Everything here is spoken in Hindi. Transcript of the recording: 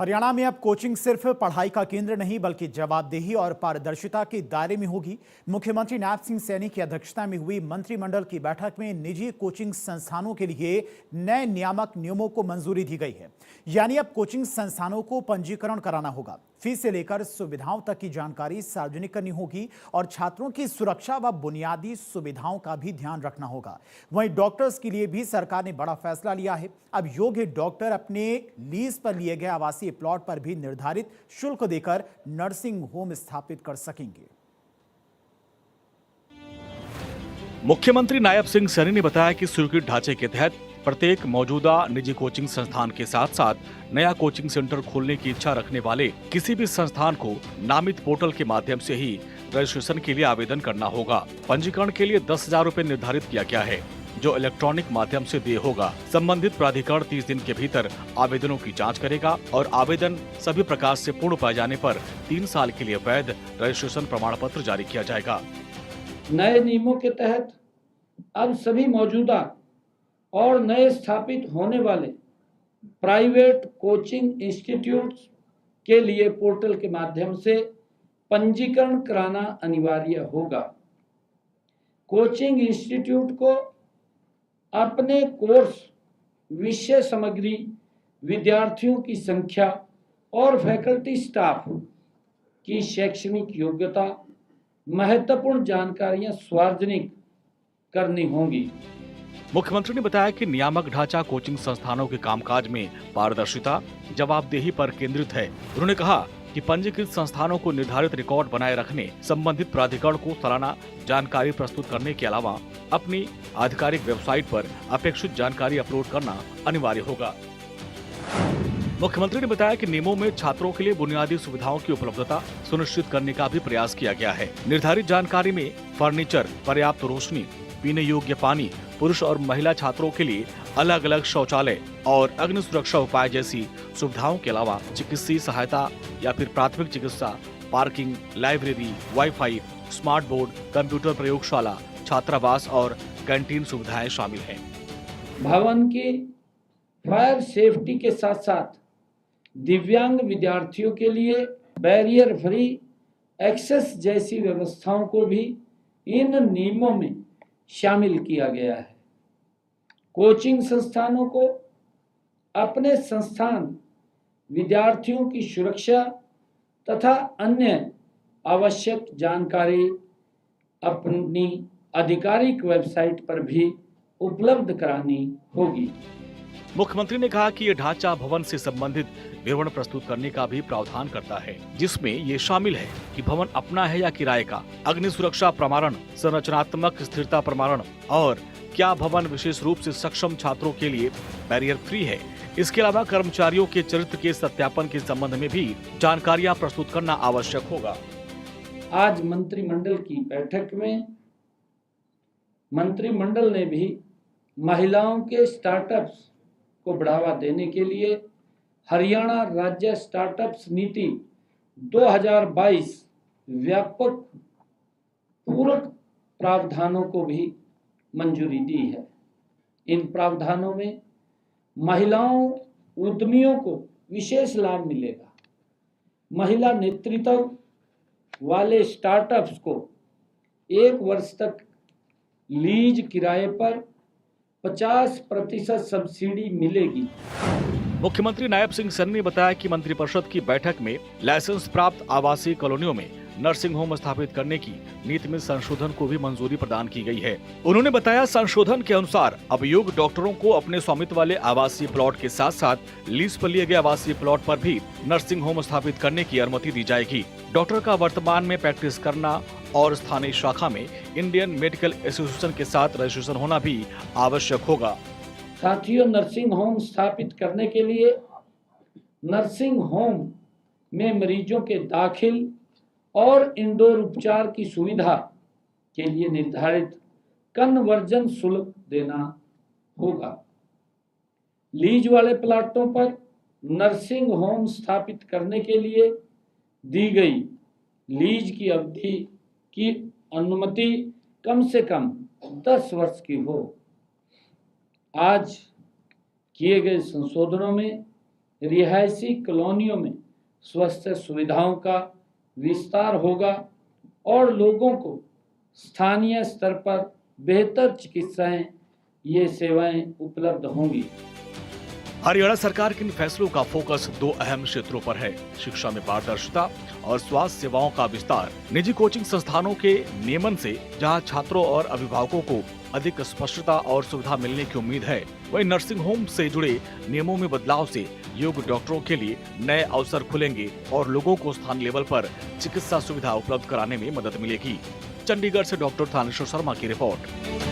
हरियाणा में अब कोचिंग सिर्फ पढ़ाई का केंद्र नहीं बल्कि जवाबदेही और पारदर्शिता के दायरे में होगी। मुख्यमंत्री नायब सिंह सैनी की अध्यक्षता में हुई मंत्रिमंडल की बैठक में निजी कोचिंग संस्थानों के लिए नए नियामक नियमों को मंजूरी दी गई है। यानी अब कोचिंग संस्थानों को पंजीकरण कराना होगा, फीस से लेकर सुविधाओं तक की जानकारी सार्वजनिक करनी होगी और छात्रों की सुरक्षा व बुनियादी सुविधाओं का भी ध्यान रखना होगा। वहीं डॉक्टर्स के लिए भी सरकार ने बड़ा फैसला लिया है। अब योग्य डॉक्टर अपने लीज पर लिए गए आवासीय प्लॉट पर भी निर्धारित शुल्क देकर नर्सिंग होम स्थापित कर सकेंगे। मुख्यमंत्री नायब सिंह सैनी ने बताया कि स्वीकृत ढांचे के तहत प्रत्येक मौजूदा निजी कोचिंग संस्थान के साथ साथ नया कोचिंग सेंटर खोलने की इच्छा रखने वाले किसी भी संस्थान को नामित पोर्टल के माध्यम से ही रजिस्ट्रेशन के लिए आवेदन करना होगा। पंजीकरण के लिए 10,000 रूपए निर्धारित किया गया है, जो इलेक्ट्रॉनिक माध्यम से देय होगा। संबंधित प्राधिकरण 30 दिन के भीतर आवेदनों की जांच करेगा और आवेदन सभी प्रकार से पूर्ण पाए जाने पर 3 साल के लिए वैध रजिस्ट्रेशन प्रमाण पत्र जारी किया जाएगा। नए नियमों के तहत अब सभी मौजूदा और नए स्थापित होने वाले प्राइवेट कोचिंग इंस्टीट्यूट्स के लिए पोर्टल के माध्यम से पंजीकरण कराना अनिवार्य होगा। कोचिंग इंस्टीट्यूट को अपने कोर्स, विषय सामग्री, विद्यार्थियों की संख्या और फैकल्टी स्टाफ की शैक्षणिक योग्यता, महत्वपूर्ण जानकारियां सार्वजनिक करनी होंगी। मुख्यमंत्री ने बताया कि नियामक ढांचा कोचिंग संस्थानों के कामकाज में पारदर्शिता, जवाबदेही पर केंद्रित है। उन्होंने कहा कि पंजीकृत संस्थानों को निर्धारित रिकॉर्ड बनाए रखने, संबंधित प्राधिकरण को सालाना जानकारी प्रस्तुत करने के अलावा अपनी आधिकारिक वेबसाइट पर अपेक्षित जानकारी अपलोड करना अनिवार्य होगा। मुख्यमंत्री ने बताया कि नियमों में छात्रों के लिए बुनियादी सुविधाओं की उपलब्धता सुनिश्चित करने का भी प्रयास किया गया है। निर्धारित जानकारी में फर्नीचर, पर्याप्त रोशनी, पीने योग्य पानी, पुरुष और महिला छात्रों के लिए अलग अलग शौचालय और अग्नि सुरक्षा उपाय जैसी सुविधाओं के अलावा चिकित्सीय सहायता या फिर प्राथमिक चिकित्सा, parking, library, wifi, smart board, computer प्रयोगशाला, छात्रावास और कैंटीन सुविधाएं शामिल हैं। भवन की फायर सेफ्टी के साथ साथ दिव्यांग विद्यार्थियों के लिए बैरियर फ्री एक्सेस जैसी व्यवस्थाओं को भी इन नियमों में शामिल किया गया है। कोचिंग संस्थानों को अपने संस्थान, विद्यार्थियों की सुरक्षा तथा अन्य आवश्यक जानकारी अपनी आधिकारिक वेबसाइट पर भी उपलब्ध करानी होगी। मुख्यमंत्री ने कहा कि ये ढांचा भवन से संबंधित विवरण प्रस्तुत करने का भी प्रावधान करता है, जिसमें ये शामिल है कि भवन अपना है या किराए का, अग्नि सुरक्षा प्रमाणन, संरचनात्मक स्थिरता प्रमाणन और क्या भवन विशेष रूप से सक्षम छात्रों के लिए बैरियर फ्री है। इसके अलावा कर्मचारियों के चरित्र के सत्यापन के संबंध में भी जानकारियाँ प्रस्तुत करना आवश्यक होगा। आज मंत्रिमंडल की बैठक में मंत्रिमंडल ने भी महिलाओं के स्टार्टअप्स को बढ़ावा देने के लिए हरियाणा राज्य स्टार्टअप्स नीति 2022 व्यापक पूरक प्रावधानों को भी मंजूरी दी है। इन प्रावधानों में महिलाओं उद्यमियों को विशेष लाभ मिलेगा। महिला नेतृत्व वाले स्टार्टअप्स को 1 वर्ष तक लीज किराए पर 50% सब्सिडी मिलेगी। मुख्यमंत्री नायब सिंह सैनी ने बताया कि मंत्रिपरिषद की बैठक में लाइसेंस प्राप्त आवासीय कॉलोनियों में नर्सिंग होम स्थापित करने की नीति में संशोधन को भी मंजूरी प्रदान की गई है। उन्होंने बताया, संशोधन के अनुसार अब योग्य डॉक्टरों को अपने स्वामित्व वाले आवासीय प्लॉट के साथ साथ लीज पर लिए गए आवासीय प्लॉट पर भी नर्सिंग होम स्थापित करने की अनुमति दी जाएगी। डॉक्टर का वर्तमान में प्रैक्टिस करना और स्थानीय शाखा में इंडियन मेडिकल एसोसिएशन के साथ रजिस्ट्रेशन होना भी आवश्यक होगा। साथियों, नर्सिंग होम स्थापित करने के लिए नर्सिंग होम में मरीजों के दाखिल और इंडोर उपचार की सुविधा के लिए निर्धारित कन्वर्जन शुल्क देना होगा। लीज वाले प्लाटों पर नर्सिंग होम स्थापित करने के लिए दी गई लीज की अवधि की अनुमति कम से कम 10 वर्ष की हो। आज किए गए संशोधनों में रिहायशी कॉलोनियों में स्वास्थ्य सुविधाओं का विस्तार होगा और लोगों को स्थानीय स्तर पर बेहतर चिकित्साएं ये सेवाएं उपलब्ध होंगी। हरियाणा सरकार के इन फैसलों का फोकस दो अहम क्षेत्रों पर है, शिक्षा में पारदर्शिता और स्वास्थ्य सेवाओं का विस्तार। निजी कोचिंग संस्थानों के नियमन से जहां छात्रों और अभिभावकों को अधिक स्पष्टता और सुविधा मिलने की उम्मीद है, वहीं नर्सिंग होम से जुड़े नियमों में बदलाव से योग्य डॉक्टरों के लिए नए अवसर खुलेंगे और लोगों को स्थानीय लेवल पर चिकित्सा सुविधा उपलब्ध कराने में मदद मिलेगी। चंडीगढ़ से डॉक्टर थानेश्वर शर्मा की रिपोर्ट।